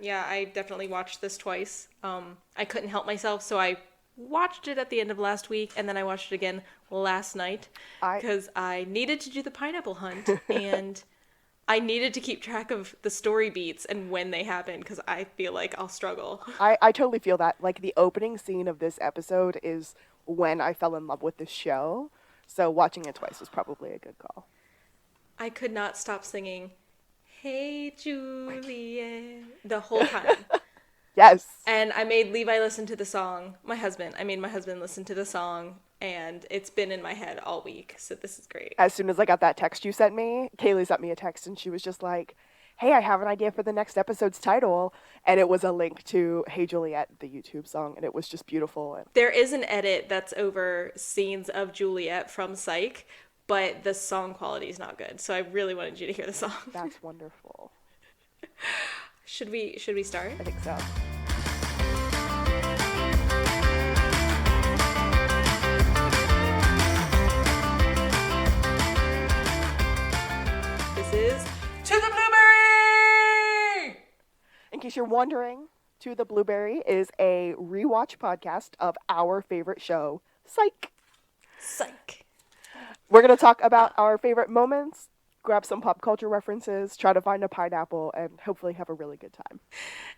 Yeah, I definitely watched this twice. I couldn't help myself, so I watched it at the end of last week, and then I watched it again last night I because I needed to do the pineapple hunt, and I needed to keep track of the story beats and when they happen because I feel like I'll struggle. I totally feel that. Like the opening scene of this episode is when I fell in love with the show. So watching it twice was probably a good call. I could not stop singing, "Hey Juliet," the whole time. Yes. And I made Levi listen to the song. I made my husband listen to the song, and it's been in my head all week. So this is great. As soon as I got that text you sent me, Kaylee sent me a text and she was just like, "Hey, I have an idea for the next episode's title." And it was a link to Hey Juliet, the YouTube song, and it was just beautiful. And There is an edit that's over scenes of Juliet from Psych, but the song quality is not good. So I really wanted you to hear the song. that's wonderful. Should we start? I think so. This is To the Blueberry! In case you're wondering, To the Blueberry is a rewatch podcast of our favorite show, Psych. Psych. We're going to talk about our favorite moments, grab some pop culture references, try to find a pineapple, and hopefully have a really good time.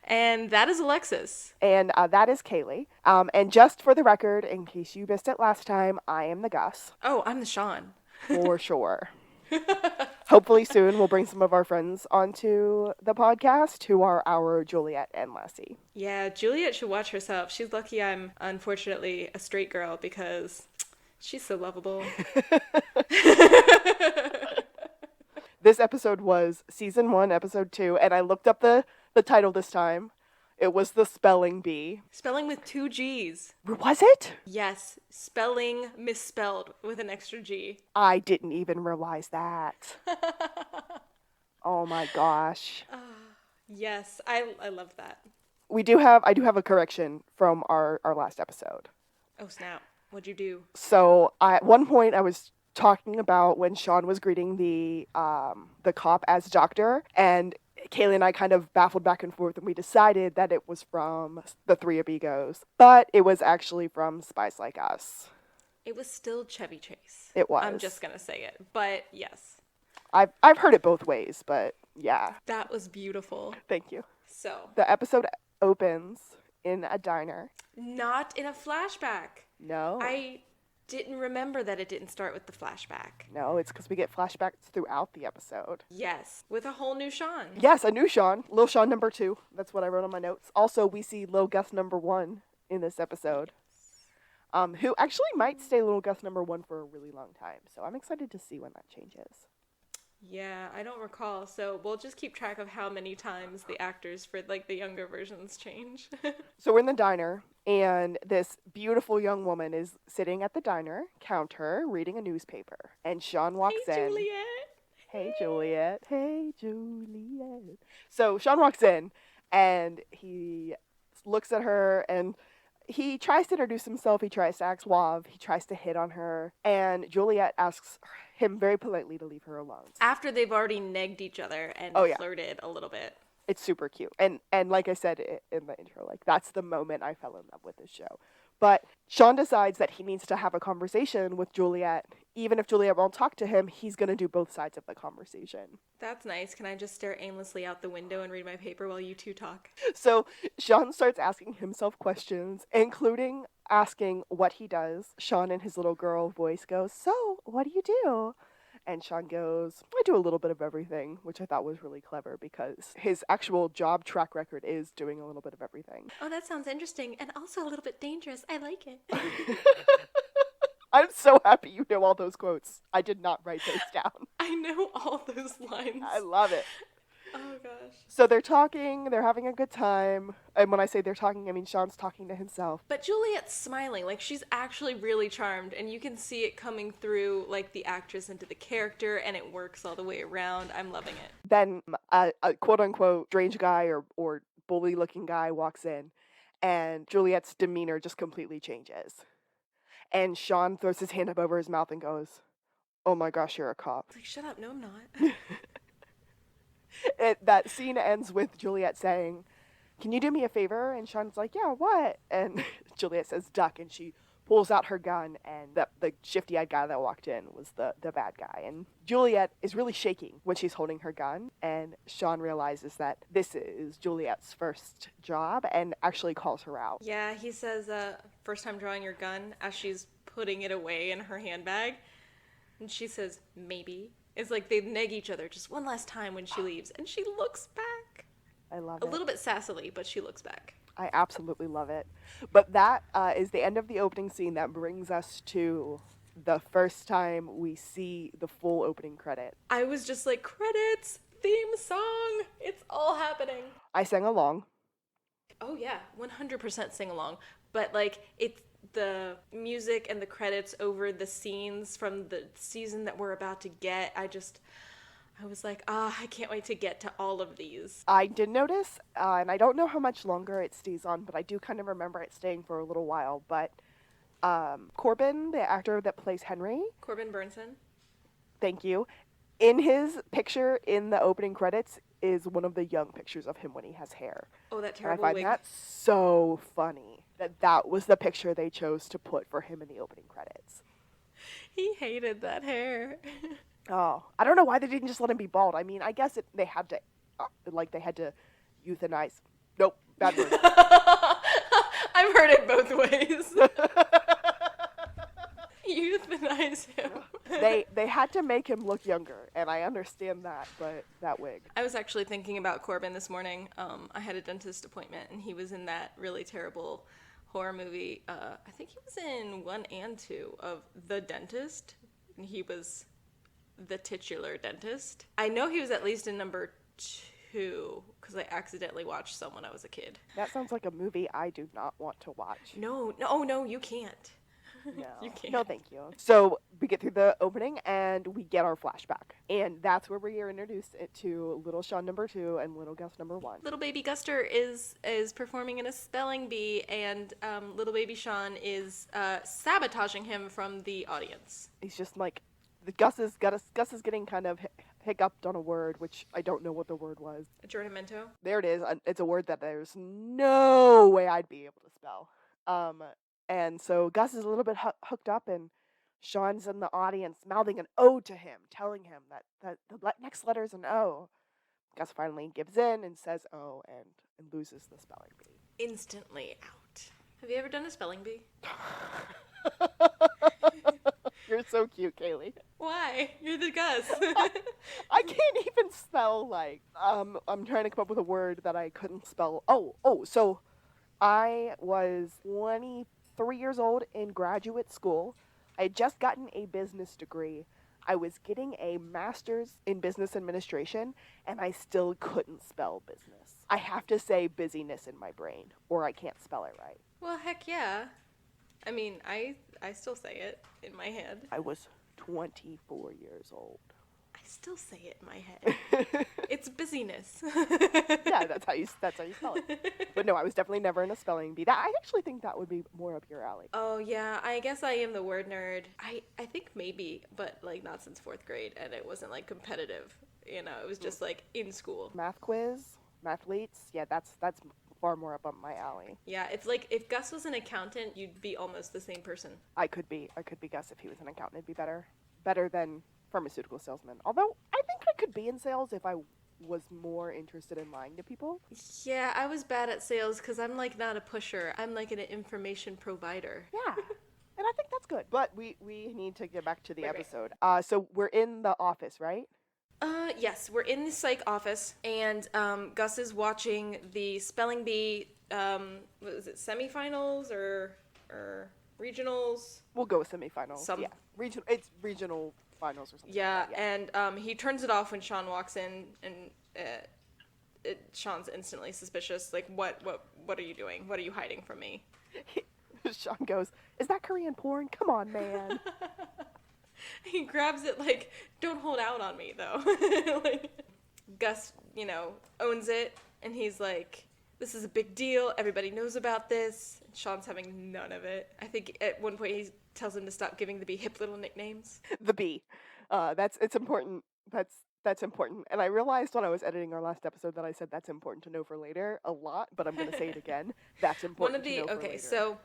And that is Alexis. And that is Kaylee. And just for the record, in case you missed it last time, I am the Gus. Oh, I'm the Sean. For sure. Hopefully soon we'll bring some of our friends onto the podcast who are our Juliet and Lassie. Yeah, Juliet should watch herself. She's lucky I'm unfortunately a straight girl because she's so lovable. This episode was season 1, episode 2, and I looked up the title this time. It was The Spelling Bee. Spelling with 2 G's. Was it? Yes, spelling misspelled with an extra G. I didn't even realize that. Oh my gosh. Yes, I love that. I do have a correction from our last episode. Oh snap, what'd you do? So at one point I was talking about when Sean was greeting the cop as doctor, and Kaylee and I kind of baffled back and forth, and we decided that it was from The Three Amigos, but it was actually from Spies Like Us. It was still Chevy Chase. It was. I'm just gonna say it, but yes. I've heard it both ways, but yeah. That was beautiful. Thank you. So. The episode opens in a diner. Not in a flashback. No. I didn't remember that it didn't start with the flashback. No, it's because we get flashbacks throughout the episode. Yes, with a whole new Sean. Yes, a new Sean. Lil Sean number 2. That's what I wrote on my notes. Also, we see Lil Gus number 1 in this episode. Who actually might stay Lil Gus number 1 for a really long time. So I'm excited to see when that changes. Yeah, I don't recall. So we'll just keep track of how many times the actors for like the younger versions change. So we're in the diner, and this beautiful young woman is sitting at the diner counter reading a newspaper. And Sean walks in. Hey, Juliet. Hey, Juliet. Hey, Juliet. So Sean walks in, and he looks at her, and he tries to introduce himself. He tries to act suave. He tries to hit on her. And Juliet asks him very politely to leave her alone. After they've already negged each other and flirted a little bit. It's super cute. And like I said in the intro, like that's the moment I fell in love with this show. But Sean decides that he needs to have a conversation with Juliet. Even if Juliet won't talk to him, he's going to do both sides of the conversation. That's nice. Can I just stare aimlessly out the window and read my paper while you two talk? So Sean starts asking himself questions, including asking what he does. Sean in his little girl voice goes, "So, what do you do?" And Sean goes, "I do a little bit of everything," which I thought was really clever because his actual job track record is doing a little bit of everything. Oh, that sounds interesting and also a little bit dangerous. I like it. I'm so happy you know all those quotes. I did not write those down. I know all those lines. I love it. Oh, gosh. So they're talking, they're having a good time. And when I say they're talking, I mean Sean's talking to himself. But Juliet's smiling. Like, she's actually really charmed. And you can see it coming through, like, the actress into the character. And it works all the way around. I'm loving it. Then a quote-unquote strange guy or bully-looking guy walks in. And Juliet's demeanor just completely changes. And Sean throws his hand up over his mouth and goes, "Oh my gosh, you're a cop." Like, shut up. No, I'm not. That scene ends with Juliet saying, can you do me a favor? And Sean's like, yeah, what? And Juliet says, duck. And she pulls out her gun, and the shifty-eyed guy that walked in was the bad guy. And Juliet is really shaking when she's holding her gun, and Sean realizes that this is Juliet's first job and actually calls her out. Yeah, he says, first time drawing your gun as she's putting it away in her handbag. And she says, maybe. It's like they neg each other just one last time when she leaves. And she looks back. I love A it. little bit sassily, but she looks back. I absolutely love it. But that is the end of the opening scene. That brings us to the first time we see the full opening credit. I was just like, credits, theme song, it's all happening. I sang along. Oh yeah, 100% sing along. But like, it's the music and the credits over the scenes from the season that we're about to get. I was like, I can't wait to get to all of these. I did notice, and I don't know how much longer it stays on, but I do kind of remember it staying for a little while. But Corbin, the actor that plays Henry, Corbin Burnson. thank you, in his picture in the opening credits is one of the young pictures of him when he has hair. Oh, that And I terrible find wig. that so funny that was the picture they chose to put for him in the opening credits. He hated that hair. Oh, I don't know why they didn't just let him be bald. I mean, I guess they had to, they had to euthanize. Nope, bad word. I've heard it both ways. Euthanize him. they had to make him look younger, and I understand that, but that wig. I was actually thinking about Corbin this morning. I had a dentist appointment, and he was in that really terrible horror movie. I think he was in 1 and 2 of The Dentist. And he was the titular dentist. I know he was at least in number 2 because I accidentally watched some when I was a kid. That sounds like a movie I do not want to watch. No, you can't. No, You can't. no, thank you. So we get through the opening and we get our flashback, and that's where we are introduced to Little Sean number 2 and Little Gus number 1. Little baby Guster is performing in a spelling bee, and little baby Sean is sabotaging him from the audience. He's just like, Gus is getting kind of hiccuped on a word, which I don't know what the word was. Aggiornamento. There it is. It's a word that there's no way I'd be able to spell. And so Gus is a little bit hooked up, and Sean's in the audience mouthing an O to him, telling him that the next letter is an O. Gus finally gives in and says O and loses the spelling bee. Instantly out. Have you ever done a spelling bee? You're so cute, Kaylee. Why? You're the Gus. I can't even spell, like, I'm trying to come up with a word that I couldn't spell. So I was 23 years old in graduate school. I had just gotten a business degree. I was getting a master's in business administration, and I still couldn't spell business. I have to say busyness in my brain, or I can't spell it right. Well, heck yeah. I mean, I still say it in my head. I was 24 years old. I still say it in my head. It's busyness. Yeah, that's how you spell it. But no, I was definitely never in a spelling bee. I actually think that would be more up your alley. Oh yeah, I guess I am the word nerd. I think maybe, but like not since 4th grade, and it wasn't like competitive. You know, it was just like in school. Math quiz, mathletes, yeah, that's far more up my alley. Yeah, it's like if Gus was an accountant, you'd be almost the same person. I could be Gus if he was an accountant. It'd be better than pharmaceutical salesman. Although I think I could be in sales if I was more interested in lying to people. Yeah, I was bad at sales because I'm like not a pusher. I'm like an information provider. Yeah. And I think that's good. But we need to get back to the Right. episode. So we're in the office, right? Yes, we're in the psych office, and Gus is watching the spelling bee. What is it, semifinals or regionals? We'll go with semifinals. Some- Yeah. It's regional finals or something. Yeah, like that, and he turns it off when Sean walks in, and Sean's instantly suspicious. Like, what are you doing? What are you hiding from me? Sean goes, "Is that Korean porn? Come on, man." He grabs it like, don't hold out on me, though. Like, Gus, owns it, and he's like, this is a big deal. Everybody knows about this. And Sean's having none of it. I think at one point he tells him to stop giving the bee hip little nicknames. The bee. It's important. That's That's important. And I realized when I was editing our last episode that I said that's important to know for later a lot, but I'm going to say it again. That's important to know for later. Okay, so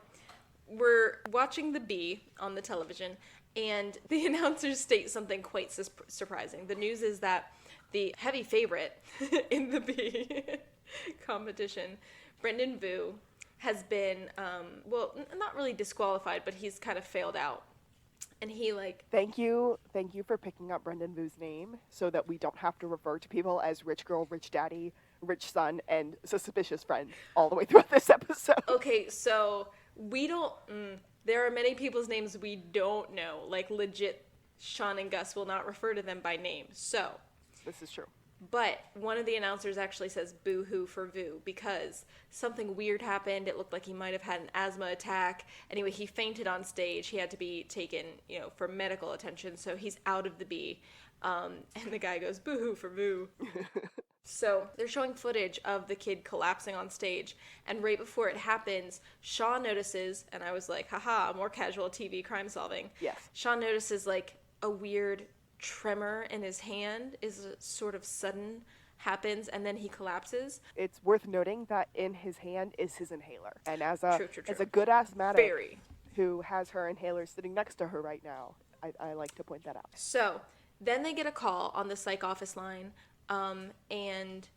we're watching the bee on the television, and the announcers state something quite surprising. The news is that the heavy favorite in the bee competition, Brendan Vu, has been, not really disqualified, but he's kind of failed out. And he Thank you for picking up Brendan Vu's name so that we don't have to refer to people as rich girl, rich daddy, rich son, and suspicious friend all the way throughout this episode. Okay, so we don't. There are many people's names we don't know. Like legit, Sean and Gus will not refer to them by name. So this is true. But one of the announcers actually says boo-hoo for Vu because something weird happened. It looked like he might have had an asthma attack. Anyway, he fainted on stage. He had to be taken, for medical attention. So he's out of the bee. And the guy goes, boo-hoo for Vu. So they're showing footage of the kid collapsing on stage. And right before it happens, Sean notices, and I was like, haha, more casual TV crime solving. Yes. Sean notices a weird tremor in his hand is sort of sudden, happens, and then he collapses. It's worth noting that in his hand is his inhaler. And as a True. as a good asthmatic Very. who has her inhaler sitting next to her right now, I like to point that out. So then they get a call on the psych office line, and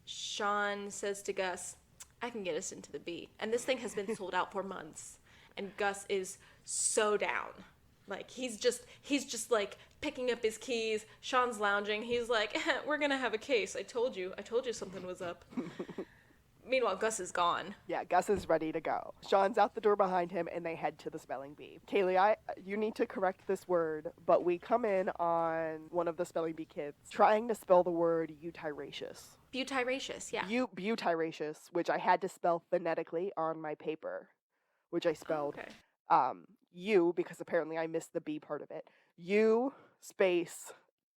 Sean says to Gus, I can get us into the B. And this thing has been sold out for months. And Gus is so down. He's just picking up his keys. Sean's lounging. He's like, we're going to have a case. I told you something was up. Meanwhile, Gus is gone. Yeah, Gus is ready to go. Sean's out the door behind him, and they head to the spelling bee. Kaylee, you need to correct this word, but we come in on one of the spelling bee kids trying to spell the word eutiraceous. Butiraceous, yeah. Butiraceous, which I had to spell phonetically on my paper, which I spelled U, because apparently I missed the B part of it. U space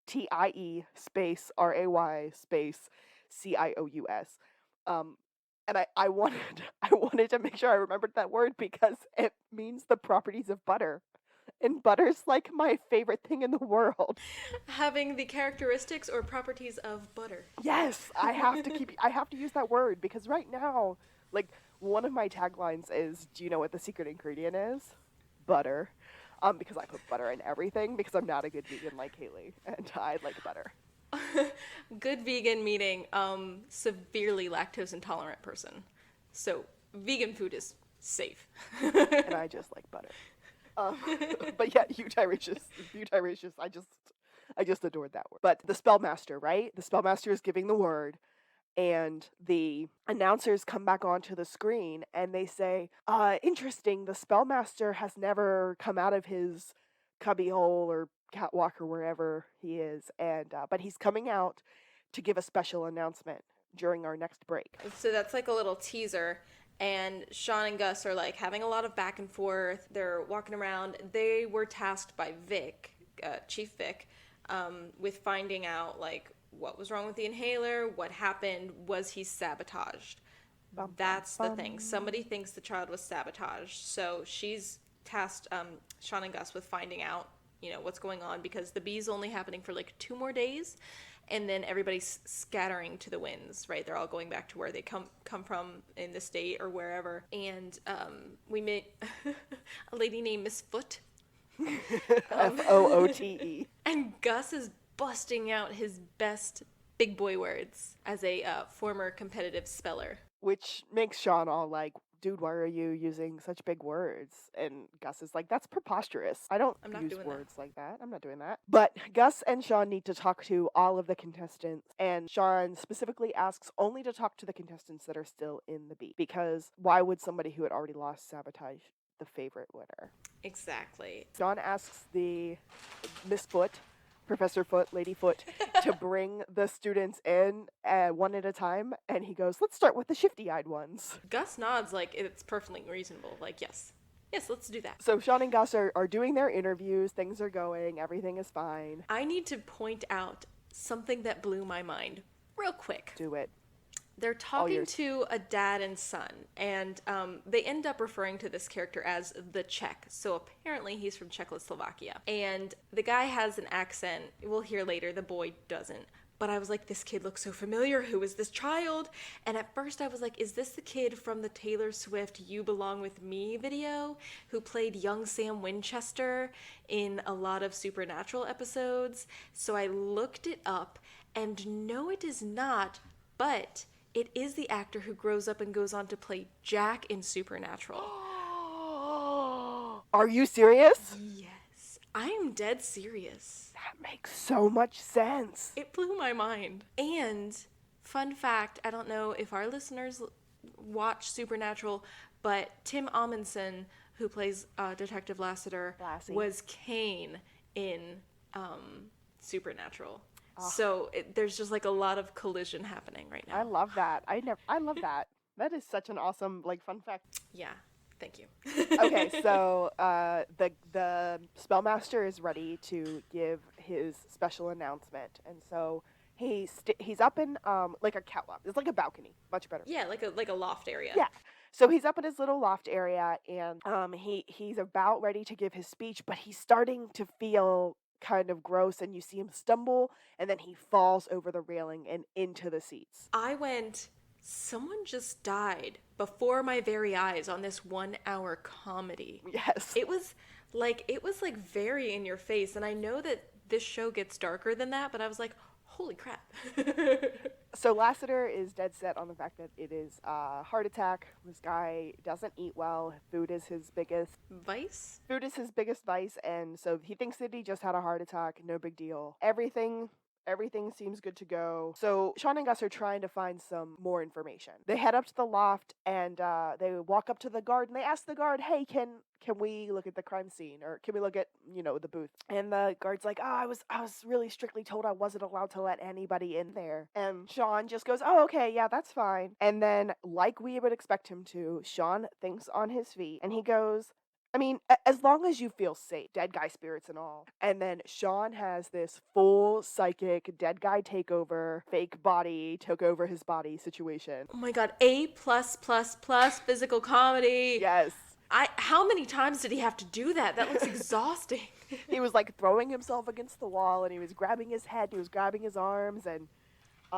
TIE space RAY space CIOUS. And I wanted to make sure I remembered that word because it means the properties of butter. And butter's like my favorite thing in the world. Having the characteristics or properties of butter. Yes, I have to use that word because right now, one of my taglines is, do you know what the secret ingredient is? Butter. Because I put butter in everything because I'm not a good vegan like Haley and I like butter. Good vegan meaning severely lactose intolerant person. So vegan food is safe. And I just like butter. But yeah, eutiraceous. I just adored that word. But the spellmaster, right? The spellmaster is giving the word, and the announcers come back onto the screen and they say, interesting, the spellmaster has never come out of his cubbyhole or catwalk or wherever he is, and but he's coming out to give a special announcement during our next break. So that's like a little teaser, and Sean and Gus are having a lot of back and forth. They're walking around. They were tasked by Vic, Chief Vic, with finding out what was wrong with the inhaler, what happened, was he sabotaged. That's the thing. Somebody thinks the child was sabotaged, so she's tasked Sean and Gus with finding out what's going on, because the bee's only happening for 2 more days, and then everybody's scattering to the winds, right? They're all going back to where they come from in the state or wherever. And we meet a lady named Miss Foot. Foote. And Gus is busting out his best big boy words as a former competitive speller. Which makes Sean all like, dude, why are you using such big words? And Gus is like, that's preposterous. I'm not use words like that. I'm not doing that. But Gus and Sean need to talk to all of the contestants. And Sean specifically asks only to talk to the contestants that are still in the beat. Because why would somebody who had already lost sabotage the favorite winner? Exactly. Sean asks the Miss Foot, Professor Foot, Lady Foot, to bring the students in one at a time, and he goes, let's start with the shifty-eyed ones. Gus nods it's perfectly reasonable. Yes, let's do that. So Sean and Gus are doing their interviews, things are going, everything is fine. I need to point out something that blew my mind real quick. Do it. They're All talking yours. to a dad and son, and they end up referring to this character as the Czech. So apparently he's from Czechoslovakia. And the guy has an accent. We'll hear later, the boy doesn't. But I was like, this kid looks so familiar. Who is this child? And at first I was like, is this the kid from the Taylor Swift You Belong With Me video who played young Sam Winchester in a lot of Supernatural episodes? So I looked it up, and no, it is not, but it is the actor who grows up and goes on to play Jack in Supernatural. Are you serious? Yes, I am dead serious. That makes so much sense. It blew my mind. And fun fact, I don't know if our listeners watch Supernatural, but Tim Amundsen, who plays Detective Lassiter, Lassie. was Kane in Supernatural. So there's just like a lot of collision happening right now. I love that. I love that. That is such an awesome fun fact. Yeah, thank you. Okay, so the spellmaster is ready to give his special announcement, and so he's up in like a catwalk. It's like a balcony, much better. Yeah, like a loft area. Yeah. So he's up in his little loft area, and he's about ready to give his speech, but he's starting to feel kind of gross, and you see him stumble, and then he falls over the railing and into the seats. I went, someone just died before my very eyes on this 1 hour comedy. Yes. It was like very in your face, and I know that this show gets darker than that, but I was like, holy crap. So Lassiter is dead set on the fact that it is a heart attack. This guy doesn't eat well. Food is his biggest vice, and so he thinks that he just had a heart attack. No big deal. Everything seems good to go. So Sean and Gus are trying to find some more information. They head up to the loft, and they walk up to the guard, and they ask the guard, "Hey, can we look at the crime scene, or can we look at the booth?" And the guard's like, "Oh, I was really strictly told I wasn't allowed to let anybody in there." And Sean just goes, "Oh, okay, yeah, that's fine." And then, like we would expect him to, Sean thinks on his feet, and he goes, I mean, as long as you feel safe, dead guy spirits and all. And then Sean has this full psychic dead guy takeover, fake body took over his body situation. Oh my god, A+++ physical comedy. Yes. How many times did he have to do that? That looks exhausting. He was like throwing himself against the wall, and he was grabbing his head, he was grabbing his arms, and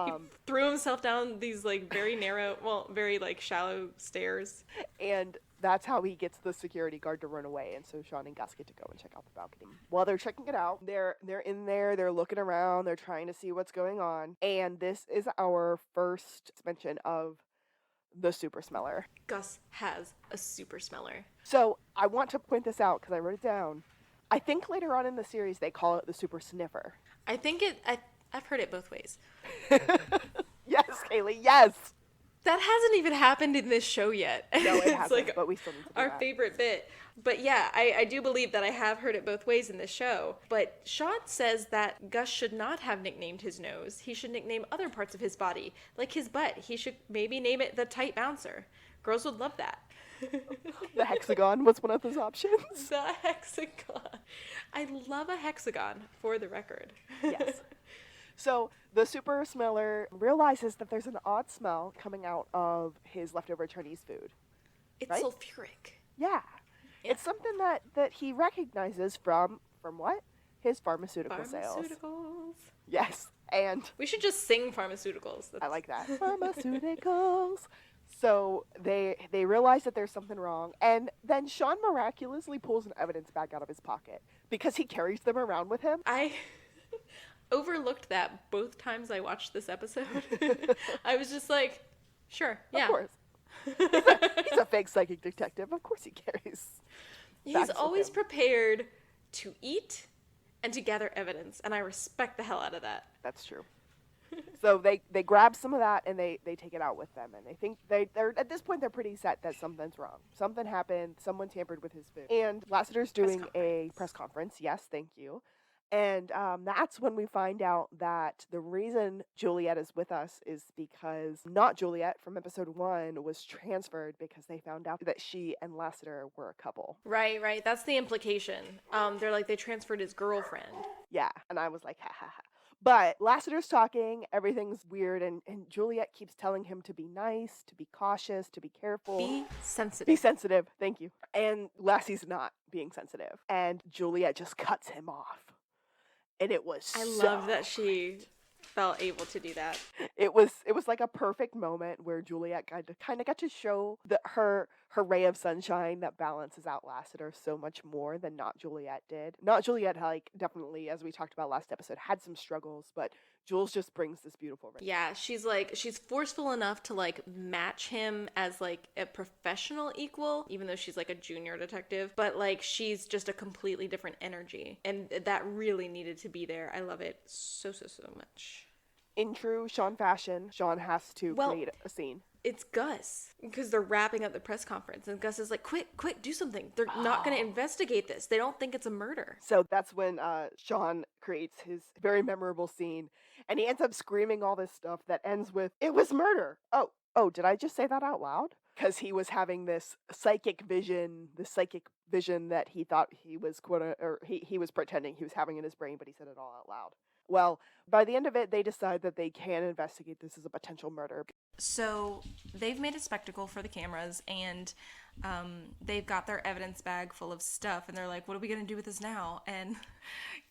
he threw himself down these like very narrow, very like shallow stairs. And that's how he gets the security guard to run away, and so Sean and Gus get to go and check out the balcony. While they're checking it out, they're in there, they're looking around, they're trying to see what's going on, and this is our first mention of the super smeller. Gus has a super smeller. So I want to point this out because I wrote it down. I think later on in the series they call it the super sniffer. I think I've heard it both ways. Yes, Kaylee, yes! That hasn't even happened in this show yet. No, it hasn't, like but we still need to do our that. favorite bit. But yeah, I do believe that I have heard it both ways in this show. But Sean says that Gus should not have nicknamed his nose. He should nickname other parts of his body, like his butt. He should maybe name it the tight bouncer. Girls would love that. The hexagon was one of those options. The hexagon. I love a hexagon, for the record. Yes. So the super smeller realizes that there's an odd smell coming out of his leftover Chinese food. It's right? sulfuric. Yeah. It's something that he recognizes from what? His pharmaceutical sales. Pharmaceuticals. Yes. And We should just sing pharmaceuticals. I like that. Pharmaceuticals. So they realize that there's something wrong, and then Sean miraculously pulls an evidence bag out of his pocket because he carries them around with him. I overlooked that both times I watched this episode. I was just like, sure, yeah. Of course. He's a fake psychic detective. Of course he carries. He's bags with always him. prepared to eat and to gather evidence, and I respect the hell out of that. That's true. So they grab some of that and they take it out with them, and they think they're at this point they're pretty set that something's wrong. Something happened. Someone tampered with his food. And Lassiter's doing a press conference. Yes, thank you. And that's when we find out that the reason Juliet is with us is because not Juliet from episode 1 was transferred because they found out that she and Lassiter were a couple. Right. That's the implication. They're like, they transferred his girlfriend. Yeah, and I was like, ha ha ha. But Lassiter's talking, everything's weird, and Juliet keeps telling him to be nice, to be cautious, to be careful. Be sensitive. Be sensitive, thank you. And Lassie's not being sensitive. And Juliet just cuts him off. And it was I so love that she felt able to do that. It was like a perfect moment where Juliet kind of got to show her ray of sunshine that balances out Lassiter so much more than Not Juliet did. Not Juliet, like, definitely, as we talked about last episode, had some struggles, but Jules just brings this beautiful ray. Yeah, she's forceful enough to like match him as like a professional equal, even though she's like a junior detective, but like she's just a completely different energy, and that really needed to be there. I love it so much. In true Sean fashion, Sean has to create a scene. It's Gus, because they're wrapping up the press conference, and Gus is like, quick, do something. They're not going to investigate this. They don't think it's a murder. So that's when Sean creates his very memorable scene, and he ends up screaming all this stuff that ends with, "It was murder." Oh, did I just say that out loud? Because he was having this psychic vision that he thought he was he was pretending he was having in his brain, but he said it all out loud. Well, by the end of it, they decide that they can investigate this as a potential murder. So they've made a spectacle for the cameras, and they've got their evidence bag full of stuff, and they're like, what are we going to do with this now? And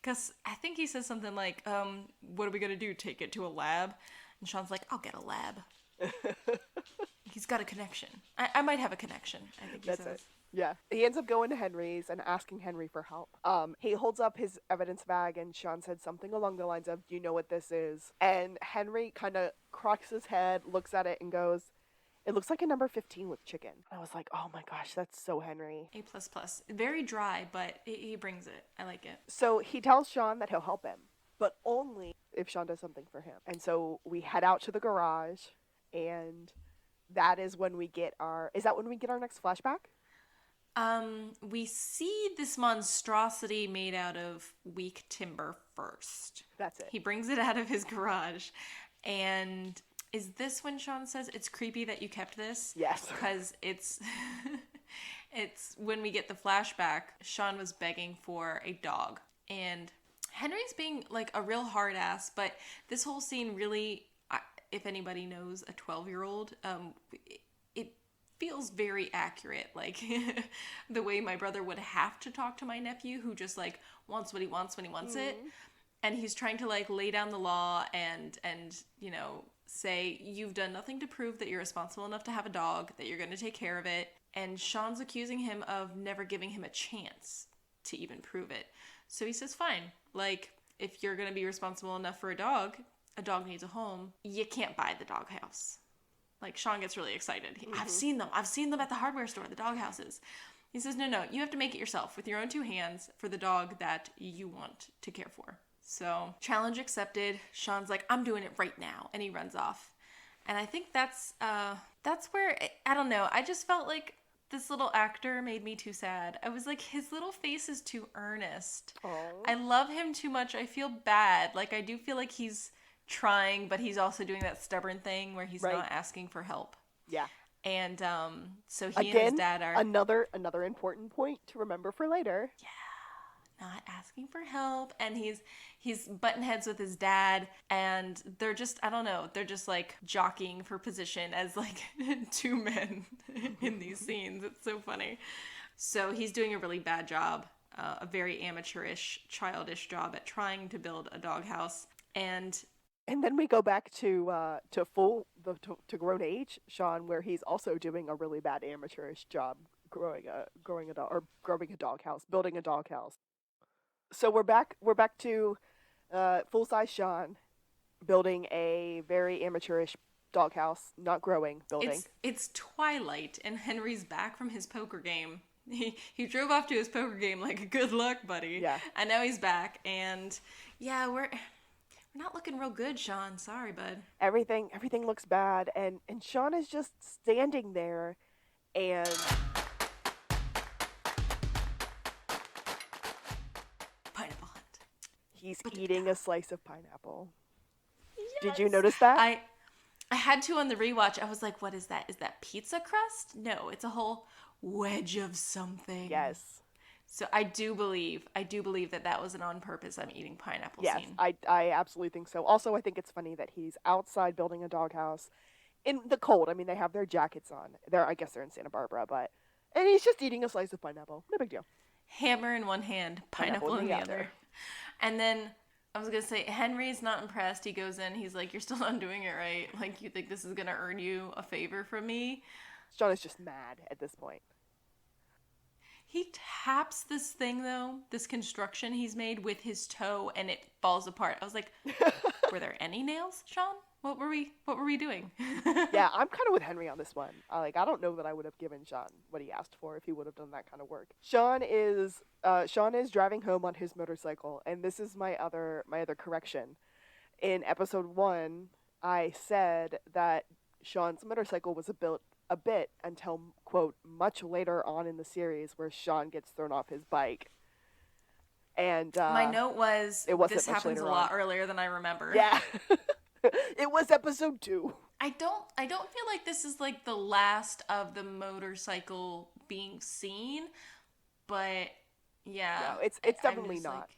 Gus, I think he says something like, what are we going to do, take it to a lab? And Sean's like, I'll get a lab. He's got a connection. I might have a connection, I think he says. It. Yeah. He ends up going to Henry's and asking Henry for help. He holds up his evidence bag, and Sean said something along the lines of, do you know what this is? And Henry kind of cracks his head, looks at it, and goes, it looks like a number 15 with chicken. I was like, oh my gosh, that's so Henry. A++. Very dry, but he brings it. I like it. So he tells Sean that he'll help him, but only if Sean does something for him. And so we head out to the garage, and that is when we get our next flashback? We see this monstrosity made out of weak timber first. That's it. He brings it out of his garage, and is this when Sean says, it's creepy that you kept this? Yes. Because it's when we get the flashback, Sean was begging for a dog, and Henry's being like a real hard ass, but this whole scene really, if anybody knows a 12-year-old, it feels very accurate, like the way my brother would have to talk to my nephew, who just like wants what he wants when he wants it, and he's trying to like lay down the law and you know, say, you've done nothing to prove that you're responsible enough to have a dog, that you're going to take care of it, and Sean's accusing him of never giving him a chance to even prove it. So he says, fine, like, if you're going to be responsible enough for a dog needs a home, you can't buy the doghouse. Like, Sean gets really excited. I've seen them at the hardware store, the dog houses. He says, no, you have to make it yourself with your own two hands for the dog that you want to care for. So, challenge accepted. Sean's like, I'm doing it right now. And he runs off. And I think that's where, I don't know, I just felt like this little actor made me too sad. I was like, his little face is too earnest. Aww. I love him too much. I feel bad. Like, I do feel like he's trying, but he's also doing that stubborn thing where he's not asking for help. Yeah. And so he and his dad are another important point to remember for later. Yeah. Not asking for help, and he's butting heads with his dad, and they're just, I don't know, they're just like jockeying for position as like two men in these scenes. It's so funny. So he's doing a really bad job, a very amateurish, childish job at trying to build a doghouse, and then we go back to grown age Sean, where he's also doing a really bad amateurish job building a doghouse. So we're back to full-size Sean building a very amateurish doghouse, not growing building. It's twilight, and Henry's back from his poker game. He drove off to his poker game like, good luck, buddy. Yeah. And now he's back, and yeah, we're not looking real good, Sean. Sorry, bud. Everything looks bad, and Sean is just standing there, and pineapple hunt. He's eating a slice of pineapple. Yes. Did you notice that? I had to on the rewatch. I was like, what is that? Is that pizza crust? No, it's a whole wedge of something. Yes. So I do believe that was an on purpose I'm eating pineapple Yes, scene. I absolutely think so. Also, I think it's funny that he's outside building a doghouse in the cold. I mean, they have their jackets on. I guess they're in Santa Barbara, but and he's just eating a slice of pineapple. No big deal. Hammer in one hand, Pineapple pineapple in in the the other. other. And then I was gonna say Henry's not impressed. He goes in, he's like, "You're still not doing it right. Like you think this is gonna earn you a favor from me?" John is just mad at this point. He taps this thing though, this construction he's made with his toe, and it falls apart. I was like, "Were there any nails, Sean? What were we doing?" Yeah, I'm kind of with Henry on this one. I don't know that I would have given Sean what he asked for if he would have done that kind of work. Sean is driving home on his motorcycle, and this is my other correction. In episode 1, I said that Sean's motorcycle was a bit until quote much later on in the series where Sean gets thrown off his bike. And My note was, it wasn't this much happens a later lot on. earlier than I remember. Yeah. It was episode 2. I don't feel like this is like the last of the motorcycle being seen, but yeah. No, it's I'm definitely just not.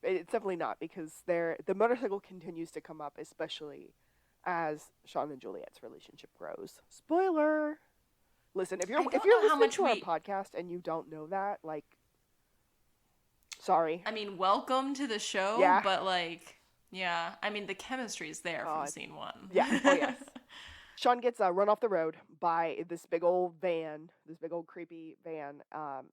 like, It's definitely not because the motorcycle continues to come up, especially as Sean and Juliet's relationship grows. Spoiler. Listen, if you're I if don't you're know how listening much to our we podcast and you don't know that, like, sorry. I mean, welcome to the show, Yeah. but like, yeah, I mean, the chemistry is there from scene one. Yeah. Oh yes. Sean gets run off the road by this big old van, this big old creepy van,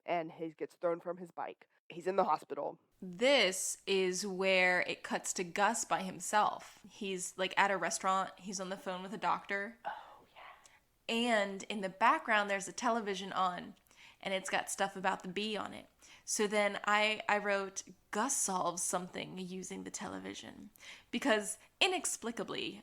and he gets thrown from his bike. He's in the hospital. This is where it cuts to Gus by himself. He's like at a restaurant, he's on the phone with a doctor, Oh and in the background, there's a television on, and it's got stuff about the bee on it. So then I wrote, Gus solves something using the television. Because inexplicably,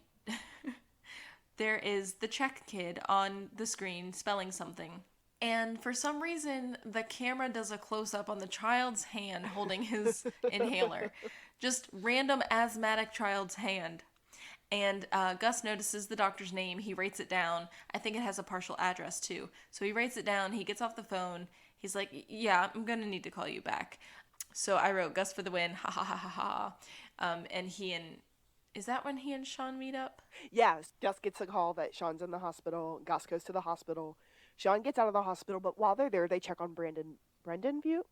there is the Czech kid on the screen spelling something. And for some reason, the camera does a close up on the child's hand holding his inhaler. Just random asthmatic child's hand. And Gus notices the doctor's name. He writes it down. I think it has a partial address too. So he writes it down. He gets off the phone. He's like, "Yeah, I'm going to need to call you back." So I wrote Gus for the win. Ha ha ha ha ha. And is that when he and Sean meet up? yeah. Gus gets a call that Sean's in the hospital. Gus goes to the hospital. Sean gets out of the hospital, but while they're there, they check on Brandon Vu.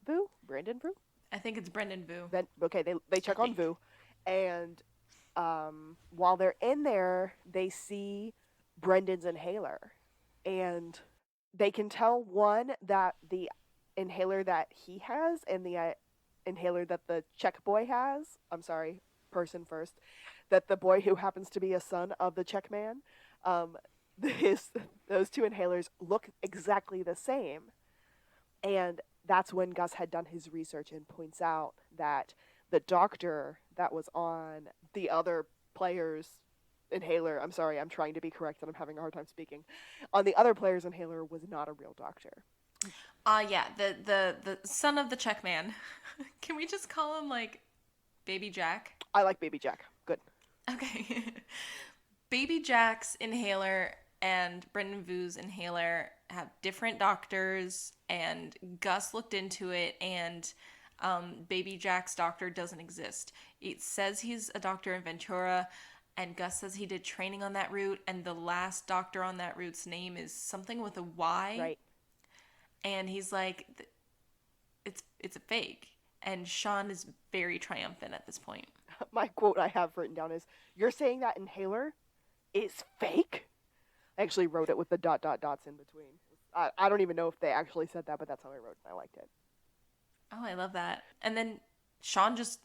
I think it's Brendan Vu. Then okay, they check on Vu, and while they're in there, they see Brendan's inhaler, and they can tell one that the inhaler that he has and the inhaler that the Czech boy has. I'm sorry, person first. That the boy who happens to be a son of the Czech man, um, his those two inhalers look exactly the same, and that's when Gus had done his research and points out that the doctor that was on the other player's inhaler, I'm sorry, I'm trying to be correct and I'm having a hard time speaking, on the other player's inhaler was not a real doctor. Yeah, the son of the Czech man. Can we just call him like Baby Jack? I like Baby Jack. Good. Okay. Baby Jack's inhaler and Brendan Vu's inhaler have different doctors, and Gus looked into it, and Baby Jack's doctor doesn't exist. It says he's a doctor in Ventura, and Gus says he did training on that route, and the last doctor on that route's name is something with a Y. Right. And he's like, it's a fake. And Sean is very triumphant at this point. My quote I have written down is, "You're saying that inhaler is fake?" I actually wrote it with the dot dot dots in between. I don't even know if they actually said that, but that's how I wrote it and I liked it. Oh, I love that. And then Sean just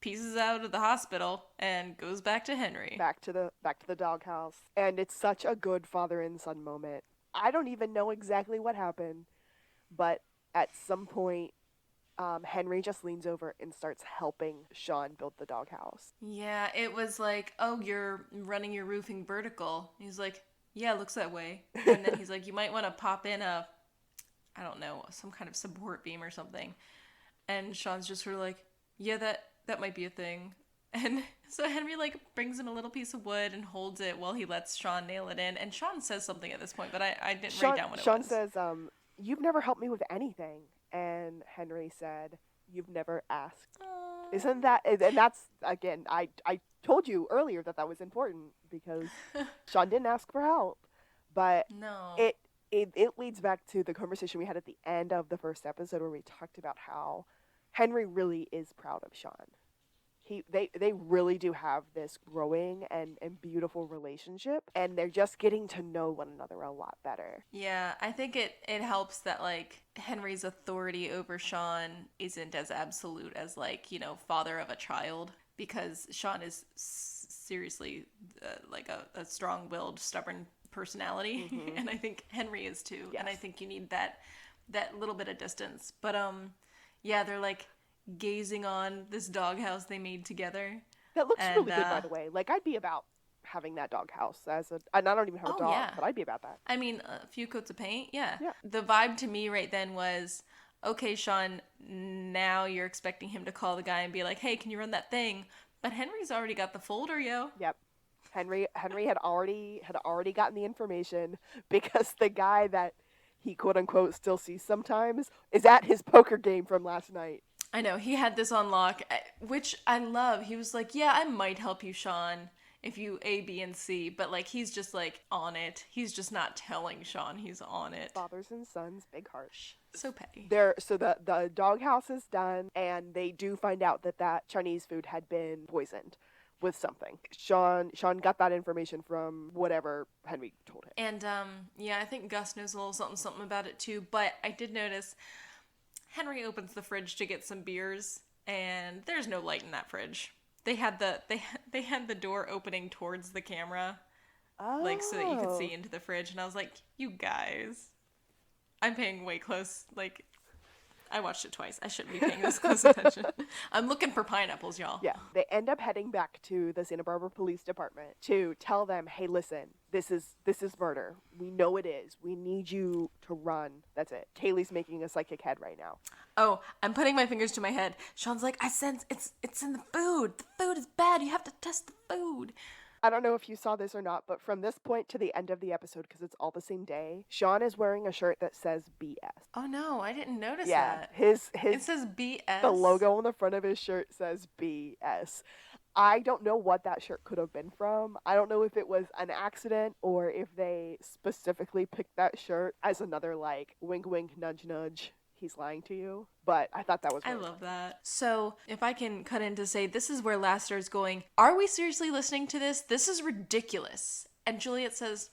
pieces out of the hospital and goes back to Henry. Back to the doghouse. And it's such a good father and son moment. I don't even know exactly what happened, but at some point Henry just leans over and starts helping Sean build the doghouse. Yeah, it was like, "Oh, you're running your roofing vertical." He's like, "Yeah, it looks that way." And then he's like, "You might want to pop in I don't know, some kind of support beam or something." And Sean's just sort of like, "Yeah, that might be a thing." And so Henry like brings him a little piece of wood and holds it while he lets Sean nail it in. And Sean says something at this point, but I didn't write down what it was. Sean says, "You've never helped me with anything." And Henry said, "You've never asked." Aw. Isn't that, and that's, again, I told you earlier that that was important because Sean didn't ask for help. But No. it, it leads back to the conversation we had at the end of the first episode where we talked about how Henry really is proud of Sean. They really do have this growing and beautiful relationship, and they're just getting to know one another a lot better. Yeah, I think it helps that like Henry's authority over Sean isn't as absolute as like, father of a child, because Sean is seriously like a strong-willed, stubborn personality, Mm-hmm. and I think Henry is too. Yes. And I think you need that little bit of distance. But yeah, they're like gazing on this doghouse they made together. That looks And really good, by the way. Like, I'd be about having that doghouse as a, and I don't even have a oh dog, yeah. but I'd be about that. I mean, a few coats of paint, yeah. Yeah. The vibe to me right then was, okay, Sean, now you're expecting him to call the guy and be like, hey, can you run that thing? But Henry's already got the folder, yo. Yep. Henry had already gotten the information because the guy that he quote unquote still sees sometimes is at his poker game from last night. I know, he had this on lock, which I love. He was like, yeah, I might help you, Sean, if you A, B, and C. But, like, he's just, like, on it. He's just not telling Sean he's on it. Fathers and sons, big heart. So petty. So the doghouse is done, and they do find out that that Chinese food had been poisoned with something. Sean got that information from whatever Henry told him. And, yeah, I think Gus knows a little something about it, too. But I did notice Henry opens the fridge to get some beers, and there's no light in that fridge. They had the door opening towards the camera, like so that you could see into the fridge, and I was like, you guys, I'm paying way close, like, I watched it twice. I shouldn't be paying this close attention. I'm looking for pineapples, y'all. Yeah, they end up heading back to the Santa Barbara Police Department to tell them, hey, listen, this is murder. We know it is. We need you to run. That's it. Kaylee's making a psychic head right now. Oh, I'm putting my fingers to my head. Sean's like, I sense it's in the food. The food is bad. You have to test the food. I don't know if you saw this or not, but from this point to the end of the episode, because it's all the same day, Sean is wearing a shirt that says BS. Oh no, I didn't notice Yeah, that. his It says BS. the logo on the front of his shirt says BS. I don't know what that shirt could have been from. I don't know if it was an accident or if they specifically picked that shirt as another, like, wink wink nudge nudge, he's lying to you. But I thought that was I really love that. So, if I can cut in to say, this is where Lassiter's going, are we seriously listening to this? This is ridiculous. And Juliet says,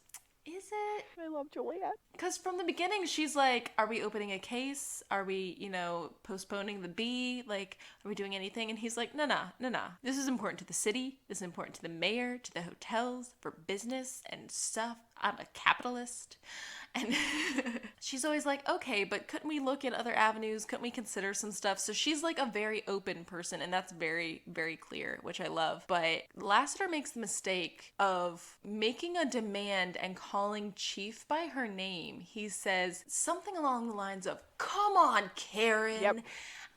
is it? I love Juliet. Because from the beginning, she's like, are we opening a case? Are we, postponing the B? Like, are we doing anything? And he's like, no. This is important to the city. This is important to the mayor, to the hotels, for business and stuff. I'm a capitalist. And she's always like, okay, but couldn't we look at other avenues? Couldn't we consider some stuff? So she's like a very open person, and that's very, very clear, which I love. But Lassiter makes the mistake of making a demand and calling Chief by her name. He says something along the lines of, come on, Karen. Yep.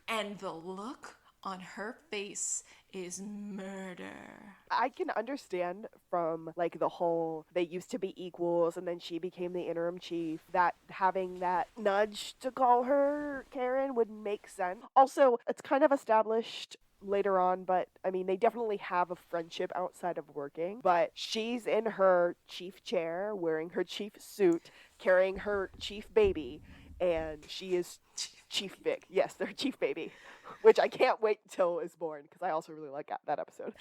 And the look on her face is murder. I can understand from, like, the whole they used to be equals and then she became the interim chief, that having that nudge to call her Karen would make sense. Also, it's kind of established later on, but I mean, they definitely have a friendship outside of working. But she's in her chief chair, wearing her chief suit, carrying her chief baby, and she is Chief Vic. Yes, their chief baby, which I can't wait till is born, because I also really like that episode.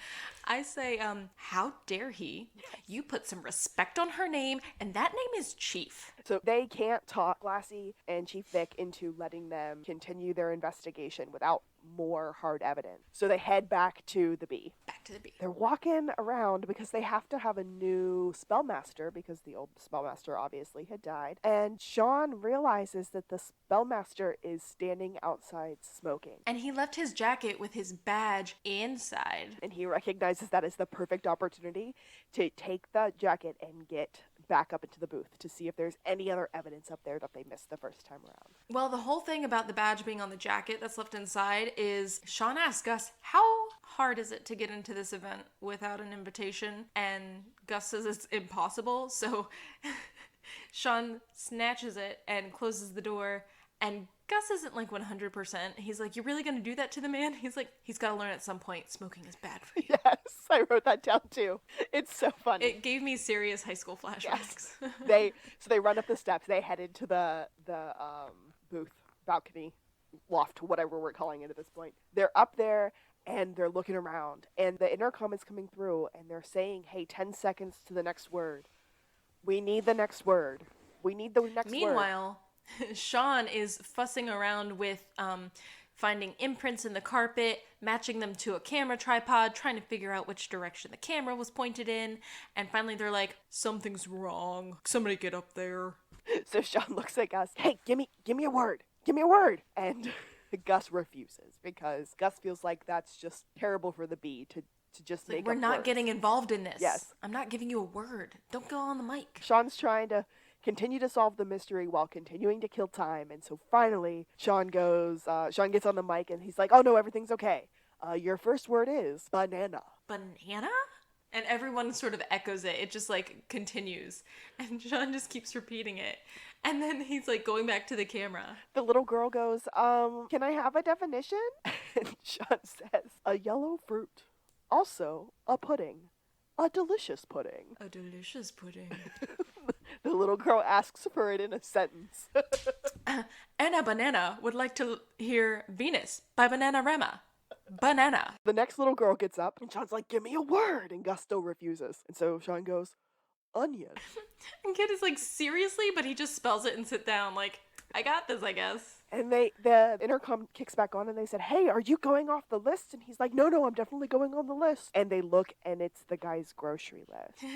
I say, how dare he? You put some respect on her name, and that name is Chief. So they can't talk Lassie and Chief Vic into letting them continue their investigation without more hard evidence. So they head back to the B. Back to the B. They're walking around because they have to have a new spellmaster, because the old spellmaster obviously had died. And Sean realizes that the spellmaster is standing outside smoking. And he left his jacket with his badge inside. And he recognizes that as the perfect opportunity to take the jacket and get back up into the booth to see if there's any other evidence up there that they missed the first time around. Well, the whole thing about the badge being on the jacket that's left inside is Sean asks Gus, how hard is it to get into this event without an invitation? And Gus says it's impossible. So Sean snatches it and closes the door and Gus isn't like 100%. He's like, you're really going to do that to the man? He's like, he's got to learn at some point smoking is bad for you. Yes, I wrote that down too. It's so funny. It gave me serious high school flashbacks. Yes. They run up the steps. They head into the booth, balcony, loft, whatever we're calling it at this point. They're up there and they're looking around, and the intercom is coming through, and they're saying, "Hey, 10 seconds to the next word. We need the next word. We need the next word." Meanwhile, Sean is fussing around with finding imprints in the carpet, matching them to a camera tripod, trying to figure out which direction the camera was pointed in, and finally they're like, something's wrong. Somebody get up there. So Sean looks at Gus. "Hey, give me a word. Give me a word." And Gus refuses because Gus feels like that's just terrible for the bee to just make up We're not words. getting involved in this. Yes. I'm not giving you a word. Don't go on the mic. Sean's trying to continue to solve the mystery while continuing to kill time, and so finally Sean gets on the mic and he's like, "Oh no, everything's okay. Your first word is banana." Banana? And everyone sort of echoes it. It just like continues. And Sean just keeps repeating it. And then he's like going back to the camera. The little girl goes, "Can I have a definition?" And Sean says, "A yellow fruit. Also, a pudding. A delicious pudding." A delicious pudding. The little girl asks for it in a sentence. Anna Banana would like to hear Venus by Bananarama. Banana. The next little girl gets up and Sean's like, "Give me a word." And Gus still refuses. And so Sean goes, "Onion." And Kid is like, seriously? But he just spells it and sit down like, I got this, I guess. And the intercom kicks back on and they said, "Hey, are you going off the list?" And he's like, No, I'm definitely going on the list." And they look and it's the guy's grocery list.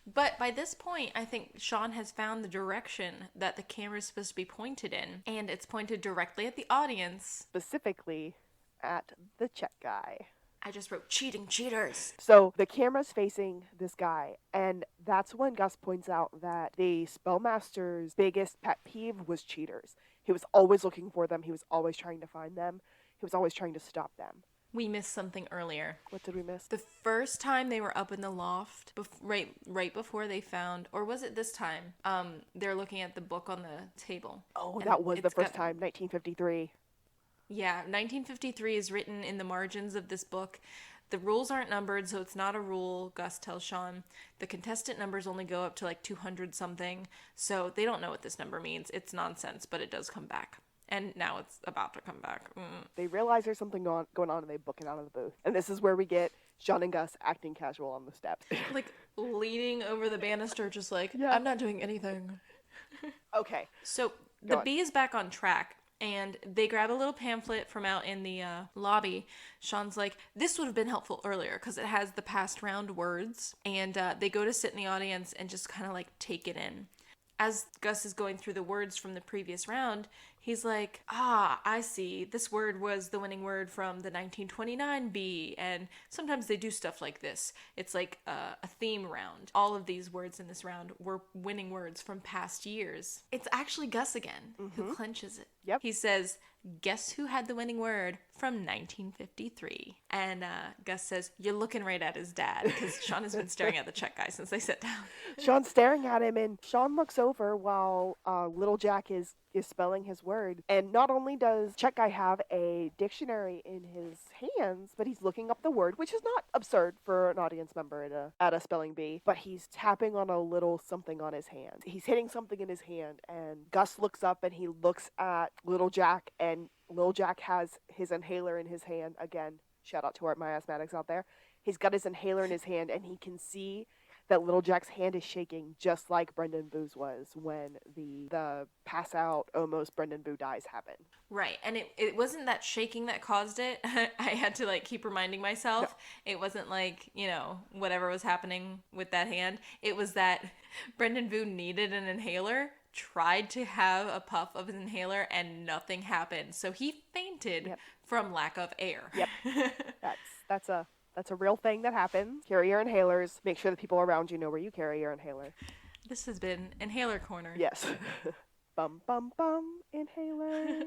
But by this point, I think Sean has found the direction that the camera is supposed to be pointed in. And it's pointed directly at the audience. Specifically at the check guy. I just wrote cheating cheaters. So the camera's facing this guy, and that's when Gus points out that the Spellmaster's biggest pet peeve was cheaters. He was always looking for them. He was always trying to find them. He was always trying to stop them. We missed something earlier. What did we miss? The first time they were up in the loft, right before they found, or was it this time? They're looking at the book on the table. Oh, that was the first time, 1953. Yeah, 1953 is written in the margins of this book. The rules aren't numbered, so it's not a rule, Gus tells Sean. The contestant numbers only go up to like 200 something, so they don't know what this number means. It's nonsense, but it does come back. And now it's about to come back. They realize there's something going on and they book it out of the booth. And this is where we get Sean and Gus acting casual on the steps. Like leaning over the banister, just like, Yeah. I'm not doing anything. Okay. So the bee is back on track. And they grab a little pamphlet from out in the lobby. Sean's like, this would have been helpful earlier because it has the past round words. And they go to sit in the audience and just kind of like take it in. As Gus is going through the words from the previous round, he's like, I see. This word was the winning word from the 1929 bee. And sometimes they do stuff like this. It's like a theme round. All of these words in this round were winning words from past years. It's actually Gus again who clenches it. Yep. He says, guess who had the winning word from 1953? And Gus says, you're looking right at his dad, because Sean has been staring at the check guy since they sat down. Sean's staring at him, and Sean looks over while little Jack is spelling his word. And not only does check guy have a dictionary in his hands, but he's looking up the word, which is not absurd for an audience member at a spelling bee, but he's tapping on a little something on his hand. He's hitting something in his hand, and Gus looks up and he looks at little Jack, and little Jack has his inhaler in his hand. Again, shout out to my asthmatics out there. He's got his inhaler in his hand, and he can see that little Jack's hand is shaking just like Brendan Boo's was when the pass out, almost Brendan Boo dies happened. Right, and it wasn't that shaking that caused it. I had to like keep reminding myself. No. It wasn't like, whatever was happening with that hand. It was that Brendan Boo needed an inhaler, tried to have a puff of an inhaler, and nothing happened. So he fainted from lack of air. Yep, That's a real thing that happens. Carry your inhalers. Make sure the people around you know where you carry your inhaler. This has been Inhaler Corner. Yes. Bum, bum, bum, inhaler.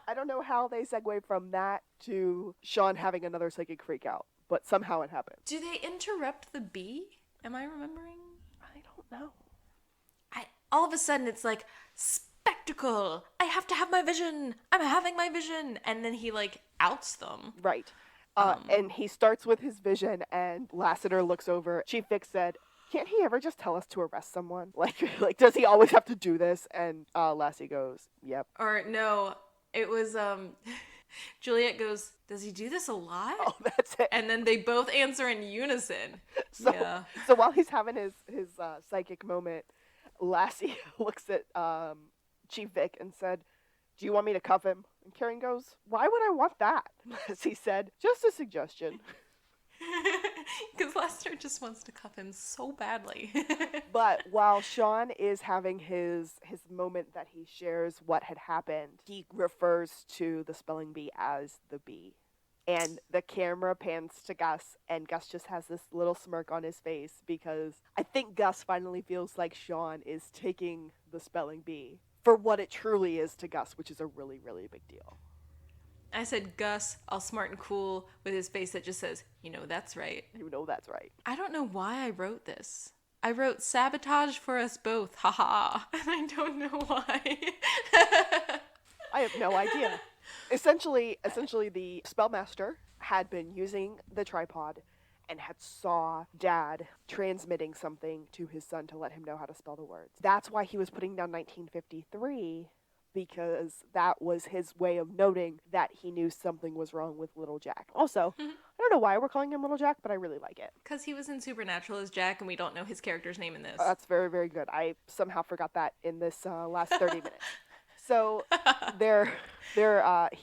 I don't know how they segue from that to Sean having another psychic freak out, but somehow it happened. Do they interrupt the bee? Am I remembering? I don't know. All of a sudden it's like, spectacle! spectacle. I have to have my vision. I'm having my vision. And then he, like, outs them. Right. And he starts with his vision, and Lassiter looks over. Chief Vic said, can't he ever just tell us to arrest someone? Like, does he always have to do this? And Lassie goes, yep. Or, no, it was, Juliet goes, does he do this a lot? Oh, that's it. And then they both answer in unison. So while he's having his psychic moment, Lassie looks at Chief Vic and said, do you want me to cuff him? And Karen goes, why would I want that? Lassie said, just a suggestion. Because Lester just wants to cuff him so badly. But while Sean is having his moment that he shares what had happened, he refers to the spelling bee as the bee. And the camera pans to Gus, and Gus just has this little smirk on his face because I think Gus finally feels like Sean is taking the spelling bee for what it truly is to Gus, which is a really, really big deal. I said Gus, all smart and cool, with his face that just says, you know that's right. You know that's right. I don't know why I wrote this. I wrote sabotage for us both, haha, and I don't know why. I have no idea. Essentially, the spellmaster had been using the tripod and had saw Dad transmitting something to his son to let him know how to spell the words. That's why he was putting down 1953, because that was his way of noting that he knew something was wrong with Little Jack. Also, I don't know why we're calling him Little Jack, but I really like it. Because he was in Supernatural as Jack, and we don't know his character's name in this. That's very, very good. I somehow forgot that in this last 30 minutes. So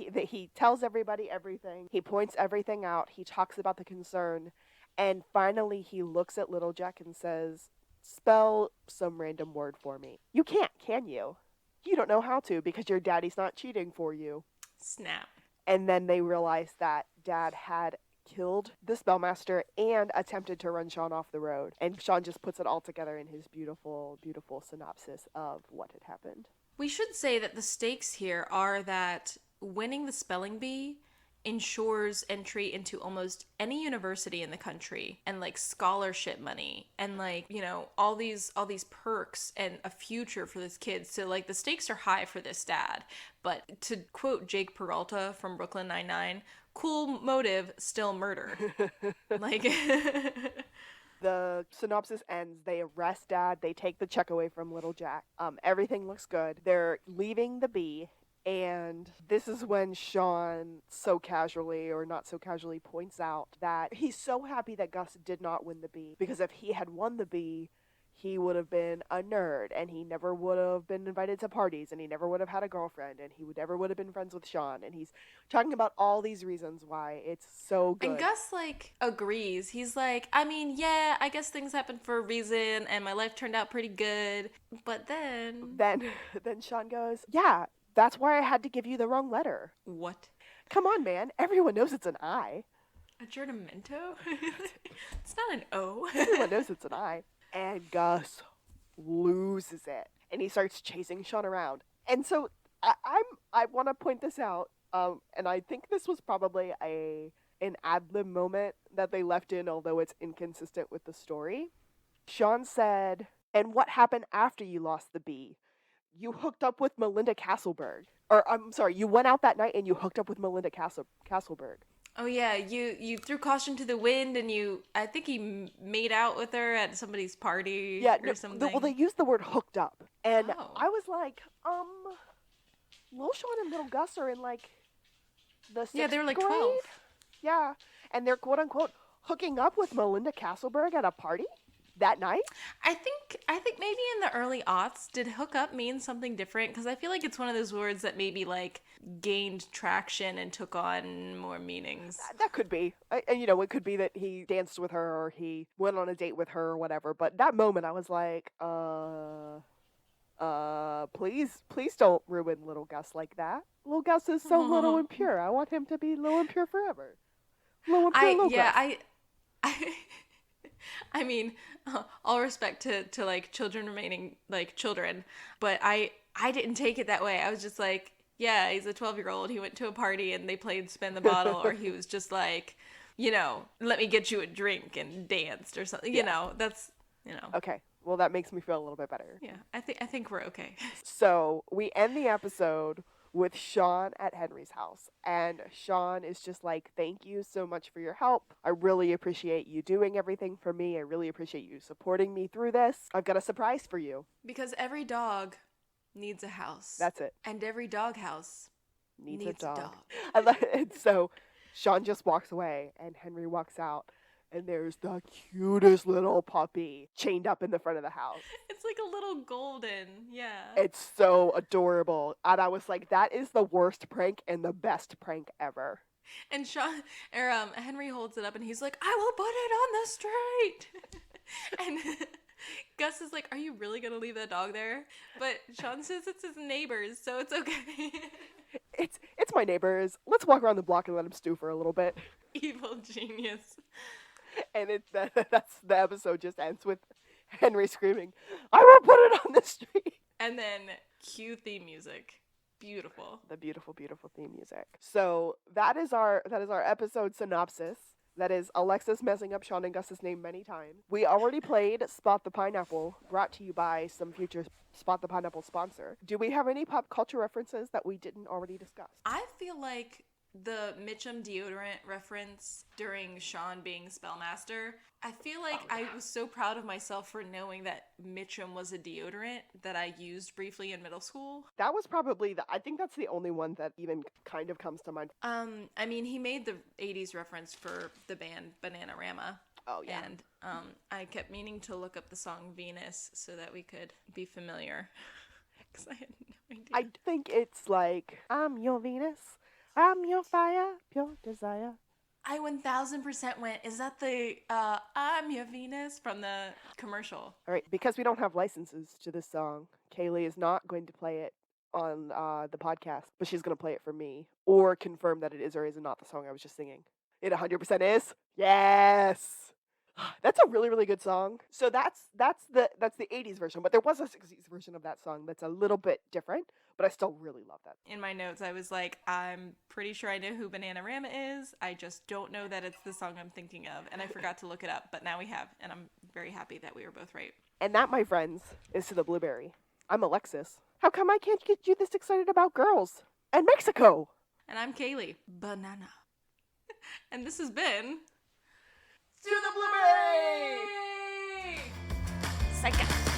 he tells everybody everything. He points everything out. He talks about the concern. And finally, he looks at Little Jack and says, spell some random word for me. You can't, can you? You don't know how to because your daddy's not cheating for you. Snap. And then they realized that Dad had killed the spellmaster and attempted to run Sean off the road. And Sean just puts it all together in his beautiful, beautiful synopsis of what had happened. We should say that the stakes here are that winning the spelling bee ensures entry into almost any university in the country and like scholarship money and like, you know, all these perks and a future for this kid. So like the stakes are high for this dad. But to quote Jake Peralta from Brooklyn Nine-Nine, cool motive, still murder. Like the synopsis ends. They arrest Dad. They take the check away from Little Jack. Everything looks good. They're leaving the bee. And this is when Sean so casually or not so casually points out that he's so happy that Gus did not win the bee. Because if he had won the bee, he would have been a nerd and he never would have been invited to parties and he never would have had a girlfriend and he never would have been friends with Sean. And he's talking about all these reasons why it's so good. And Gus, like, agrees. He's like, I mean, yeah, I guess things happen for a reason and my life turned out pretty good. But then Sean goes, yeah, that's why I had to give you the wrong letter. What? Come on, man. Everyone knows it's an I. A giardamento? It's not an O. Everyone knows it's an I. And Gus loses it. And he starts chasing Sean around. And so I want to point this out. And I think this was probably an ad-lib moment that they left in, although it's inconsistent with the story. Sean said, and what happened after you lost the bee? You hooked up with Melinda Castleberg. Or, I'm sorry, you went out that night and you hooked up with Melinda Castleberg. Oh, yeah, you threw caution to the wind and I think he made out with her at somebody's party or something. Well, they used the word hooked up. And I was like, Little Sean and Little Gus are in, like, the 6th grade? Yeah, they were like 12. Yeah, and they're, quote-unquote, hooking up with Melinda Castleberg at a party that night? I think maybe in the early aughts, did hook up mean something different? Because I feel like it's one of those words that maybe, like, gained traction and took on more meanings. That could be. And, you know, it could be that he danced with her or he went on a date with her or whatever. But that moment, I was like, please don't ruin Little Gus like that. Little Gus is so little and pure. I want him to be little and pure forever. Little and pure Gus. I mean, all respect to like children remaining like children, but I didn't take it that way. I was just like, yeah, he's a 12-year-old. He went to a party and they played Spin the Bottle, or he was just like, you know, let me get you a drink and danced or something. Yeah. You know, that's, you know. Okay. Well, that makes me feel a little bit better. Yeah, I think we're okay. So we end the episode with Sean at Henry's house. And Sean is just like, thank you so much for your help. I really appreciate you doing everything for me. I really appreciate you supporting me through this. I've got a surprise for you. Because every dog needs a house. That's it. And every doghouse Needs needs a dog. a dog. I love it. So Sean just walks away and Henry walks out. And there's the cutest little puppy chained up in the front of the house. It's like a little golden, yeah. It's so adorable. And I was like, that is the worst prank and the best prank ever. And Henry holds it up and he's like, I will put it on the street. And Gus is like, are you really going to leave that dog there? But Sean says it's his neighbor's, so it's okay. It's my neighbor's. Let's walk around the block and let him stew for a little bit. Evil genius. And that's the episode just ends with Henry screaming, I will put it on the street. And then cue theme music. Beautiful. The beautiful, beautiful theme music. So that is our episode synopsis. That is Alexis messing up Sean and Gus's name many times. We already played Spot the Pineapple, brought to you by some future Spot the Pineapple sponsor. Do we have any pop culture references that we didn't already discuss? I feel like the Mitchum deodorant reference during Sean being Spellmaster, I feel like I was so proud of myself for knowing that Mitchum was a deodorant that I used briefly in middle school. That was probably I think that's the only one that even kind of comes to mind. I mean, he made the 80s reference for the band Bananarama. Oh, yeah. And I kept meaning to look up the song Venus so that we could be familiar. Because I had no idea. I think it's like, I'm your Venus. I'm your fire, pure desire. I 1000% went, is that the I'm your Venus from the commercial? All right, because we don't have licenses to this song, Kaylee is not going to play it on the podcast, but she's going to play it for me or confirm that it is or is not the song I was just singing. It 100% is? Yes! That's a really, really good song. So that's the 80s version, but there was a 60s version of that song that's a little bit different, but I still really love that. In my notes, I was like, I'm pretty sure I know who Bananarama is. I just don't know that it's the song I'm thinking of, and I forgot to look it up, but now we have, and I'm very happy that we were both right. And that, my friends, is To the Blueberry. I'm Alexis. How come I can't get you this excited about girls and Mexico? And I'm Kaylee. Banana. And this has been... To the Blueberry! Psycho.